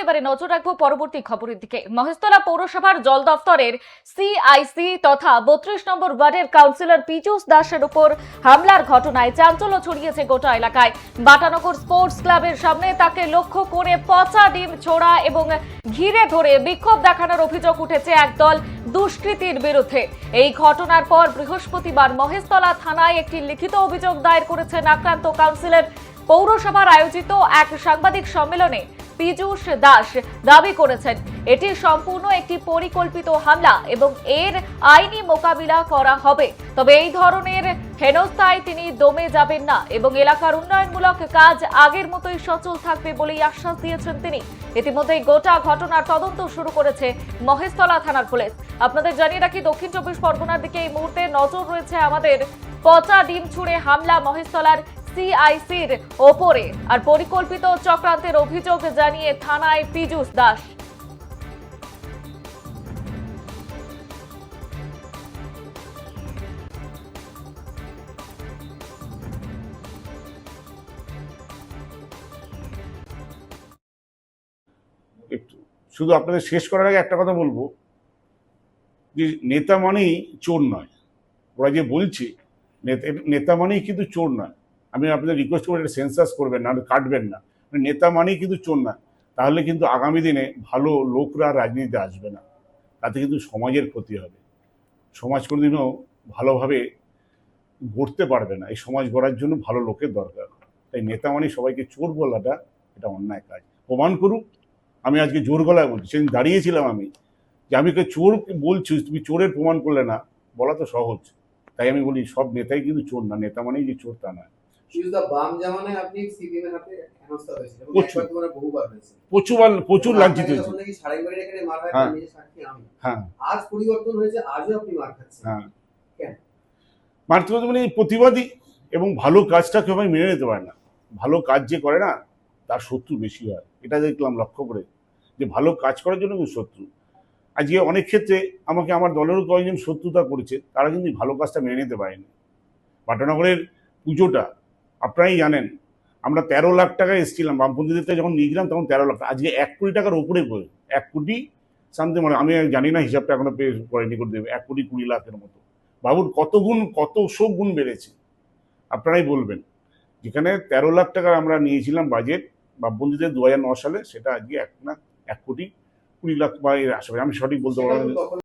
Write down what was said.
এবারে নজর রাখবো পরবর্তী খবরের দিকে। মহেশতলা পৌরসভার জল দফতরের সিআইসি তথা 32 নম্বর ওয়ার্ডের কাউন্সিলর পীযূষ দাসের উপর হামলার ঘটনায় চাঞ্চল্য ছড়িয়েছে গোটা এলাকায়। বাটানগর স্পোর্টস ক্লাবের সামনে তাকে লক্ষ্য করে পচা ডিম ছোড়া এবং ঘিরে ধরে বিক্ষোভ দেখানোর অভিযোগ উঠেছে একদল দুষ্কৃতীর বিরুদ্ধে। এই ঘটনার পর বৃহস্পতিবার মহেশতলা থানায় একটি লিখিত অভিযোগ দায়ের করেছেন আক্রান্ত কাউন্সিলর। পৌরসভার আয়োজিত এক সাংবাদিক সম্মেলনে পীযূষ দাস দাবি করেছেন এটি সম্পূর্ণ একটি পরিকল্পিত হামলা এবং এর আইনি মোকাবিলা করা হবে। তবে এই ধরনের হেনস্থায় তিনি দমে যাবেন না এবং এলাকার উন্নয়নমূলক কাজ আগের মতোই সচল থাকবে বলেই আশ্বাস দিয়েছেন তিনি। ইতিমধ্যে গোটা ঘটনার তদন্ত শুরু করেছে মহেশতলা থানার পুলিশ। আপনাদের জানিয়ে রাখি, দক্ষিণ 24 পরগনার দিকে এই মুহূর্তে নজর রয়েছে আমাদের। পচা ডিম ছুঁড়ে হামলা মহেশতলার সিআইসির ওপরে আর পরিকল্পিত চক্রান্তের অভিযোগ জানিয়ে থানায় পীযূষ দাস। শুধু আপনাদের শেষ করার আগে একটা কথা বলবো যে নেতা মানেই চোর নয়। ওরা যে বলছে নেতা মানেই কিন্তু চোর নয়। আমি আপনাদের রিকোয়েস্ট করবো এটা সেন্সাস করবেন না, কাটবেন না। নেতা মানেই কিন্তু চোর নয়, তাহলে কিন্তু আগামী দিনে ভালো লোকরা রাজনীতিতে আসবে না, তাতে কিন্তু সমাজের ক্ষতি হবে। সমাজ কোনোদিনও ভালোভাবে গড়তে পারবে না। এই সমাজ গড়ার জন্য ভালো লোকের দরকার। তাই নেতা মানেই সবাইকে চোর বলাটা এটা অন্যায় কাজ। প্রমাণ করুক। আমি আজকে জোর গলায় বলছি, সেদিন দাঁড়িয়েছিলাম আমি যে আমি চোর বলছি, তুমি চোরের প্রমাণ করলে না, বলা তো সহজ। তাই আমি বলি সব নেতাই কিন্তু চোর না, নেতা মানেই যে চোর তা নয়। প্রচুর লাঞ্ছিত হয়েছে। হ্যাঁ, আজ পরিবর্তন হয়েছে, আজও আপনি মার খাচ্ছেন। হ্যাঁ, মারতে মানে প্রতিবাদী এবং ভালো কাজটা কেউ মেনে নিতে পারে না। ভালো কাজ যে করে না তার শত্রু বেশি হয়, এটা দেখলাম লক্ষ্য করে, যে ভালো কাজ করার জন্য কিন্তু শত্রু। আজকে অনেক ক্ষেত্রে আমাকে আমার দলেরও কয়েকজন শত্রুতা করেছে, তারা কিন্তু ভালো কাজটা মেনে নিতে পারেনি। বাটানগরের পুজোটা আপনারাই জানেন, আমরা 13 লাখ টাকা এসেছিলাম বামপন্থীদের যখন নিয়েছিলাম, তখন 13 লাখ, আজকে 1 কোটি টাকার উপরে করে 1 কোটি সামথিং, মানে আমি জানি না হিসাবটা এখনো করেনি, করে দেবে 1 কোটি 20 লাখের মতো। বাবুর কত গুণ, কত সব গুণ বেড়েছে আপনারাই বলবেন। যেখানে 13 লাখ টাকা আমরা নিয়েছিলাম বাজেট বামপন্থীদের 2009 সালে, সেটা আজকে 1 কোটি 20 লাখ বা এর আশেপাশে, আমি সঠিক বলতে পারবো না।